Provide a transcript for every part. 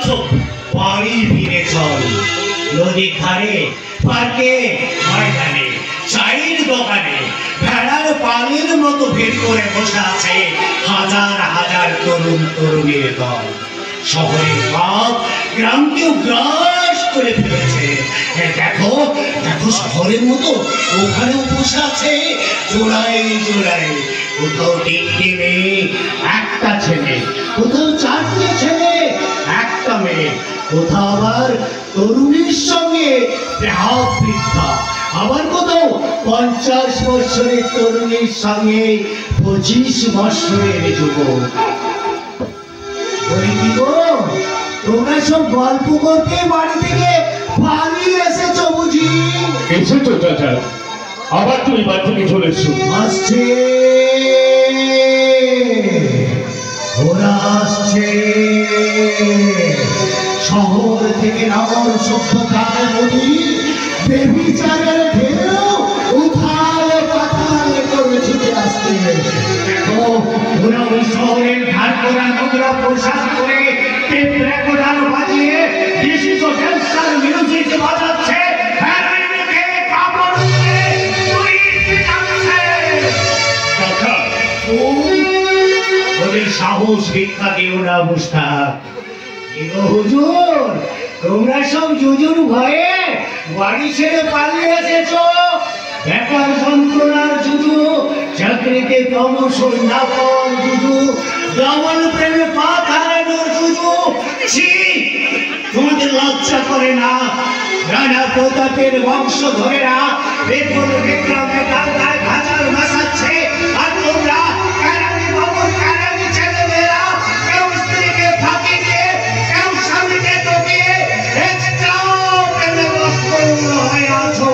চল বাড়ি ফিরে চল। নদীর ধারে, পার্কে, ময়দানে, চায়ের দোকানে ভেড়ার পানির মতো ভিড় করে বসে আছে হাজার হাজার তরুণ তরুণীর দল। শহরের বাপ গ্রামকেও গ্রাস করে ফেলেছে। দেখো দেখো, শহরের মতো ওখানেও বসে আছে জোড়ায় জোড়ায়। কোথাও তিনটে মেয়ে, একটা ছেলে, কোথাও চারটে ছেলে, একটা মেয়ে, কোথাও আবার তরুণীর সঙ্গে বৃদ্ধা, আবার কোথাও 50 বছরের তরুণীর সঙ্গে 25 বছরের যুবক। তোমরা সব গল্প করতে বাড়ি থেকে পালিয়ে এসেছো বুঝি? এসেছো চাচা, আবার তুমি বাড়ি থেকে চলে এসছো? আসছে, ওরা আসছে। শহর থেকে নগর সভ্যতার নদী বেবিচারের ঢেউ উথাল পাতাল করে ছুটে আসছে। দেখো, ওরা ওই শহরের ধার করা নোংরা পোশাক করে টেপ রেকর্ডার বাজিয়ে ডিস্কো ড্যান্সার মিউজিক বাজাচ্ছে। সাহস ভিক্ষা দিও না মুস্তাক। হুজুর, তোমরা সব জুজুর ভয়ে বাড়ি ছেড়ে পালিয়ে এসেছো। বেকার যন্ত্রণার জুজু, চাকরিতে প্রমোশন না পাওয়ার জুজু, ডবল প্রেমে পা হারানোর জুজু। তোমাদের লজ্জা করে না? রানা প্রতাপের বংশধরেরা বেপন বিক্রমে গঙ্গায় ভাজার ভাসাচ্ছে, আর তোমরা কারানি বাবুর কারানি ছেলেমেয়েরা কেউ স্ত্রীকে ফাঁকি দিয়ে, কেউ স্বামীকে টপিয়ে একটাও প্রেমে মস্ত হয়ে আছো।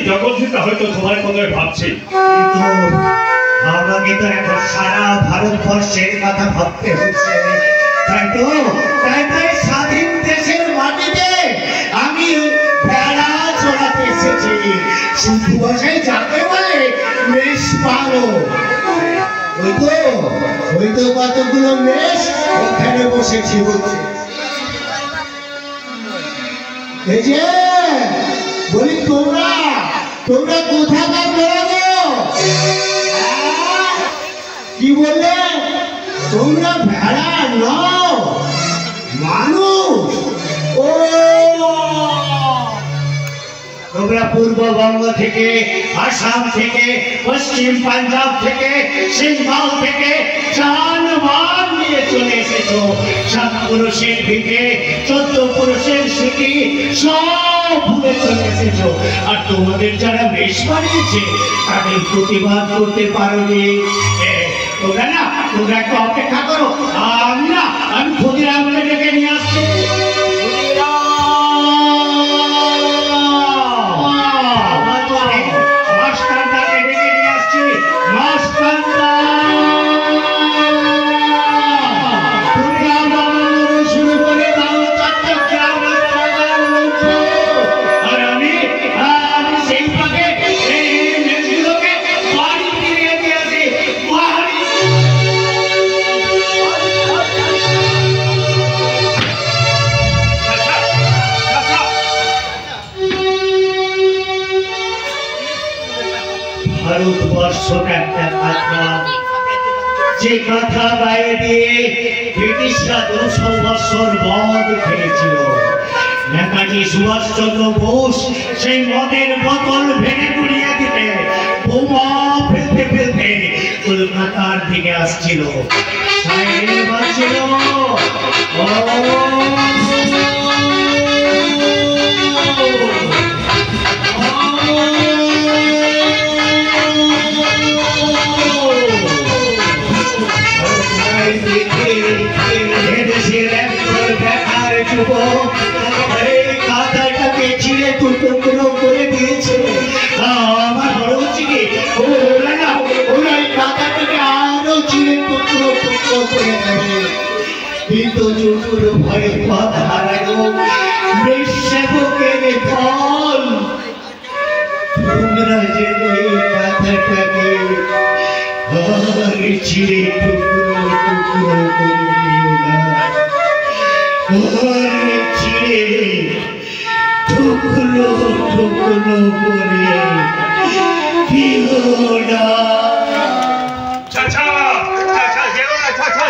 জগৎটা হয়তো তোমার কথায় ভাবছি, কিন্তু আমাকে তো এখন সারা ভারতবর্ষের কথা ভাবতে হচ্ছে। তাই স্বাধীন দেশের মাটিতে আমি ভেড়া চড়াতে এসেছি। শুদ্ধ ভাষায় যাকে বলে মেষ পালো। ওই তো কতগুলো মেষ ওখানে বসেছি বলছে। এই যে বলি, তোমরা কোথাকার বেড়াবো? কি বললে? তোমরা ভেড়া নও, মানুষ। ও, তোমরা পূর্ববঙ্গ থেকে, আসাম থেকে, পশ্চিম পাঞ্জাব থেকে, সিংহল থেকে জানবান নিয়ে চলে এসেছো। 7 পুরুষের ভিটে 14 পুরুষের স্মৃতি সব ভুলে চলে এসেছো। আর তোমাদের যারা বেশ বানিয়েছে তাদের প্রতিবাদ করতে পারোনি। তোমরা একটু অপেক্ষা করো, আমি ক্ষুদিরামকে ডেকে নিয়ে আসছি। মাস্টারদাকে ডেকে নিয়ে আসছি। মাস্টারদা, শুরু করে দাও 4টা গ্রাম। আর আমি সেই পাকে মেয়েগুলোকে বাড়ি ফিরিয়ে দিয়ে আসি। ভারতবর্ষটা একটা কথা, যে কথা বাইরে দিয়ে ব্রিটিশরা 200 বছর মদ খেয়েছিল। নেতাজি সুভাষচন্দ্র বোস সেই মদের বোতল ভেঙে গুড়িয়ে দিতে বোমা ফেলতে ফেলতে কলকাতার দিকে আসছিল। সাইরেন বাজছিল। কাঁটাটাকে ছিঁড়ে টুকরো করে দিয়েছে। আমার বড় হচ্ছে কি, ওরা কাঁটাটাকে আরো ছিঁড়ে টুকরো করে দেবে। তো জুটুর ভয়ে পথ হারানো নিঃসেবকের ফল। তোমরা যেন এই কথাটাকে আর ছিঁড়ে টুকরো টুকরো করে দিও না, আর ছিঁড়ে টুকরো টুকরো করে দিও না। চাচা, চাচা যেও না, চাচা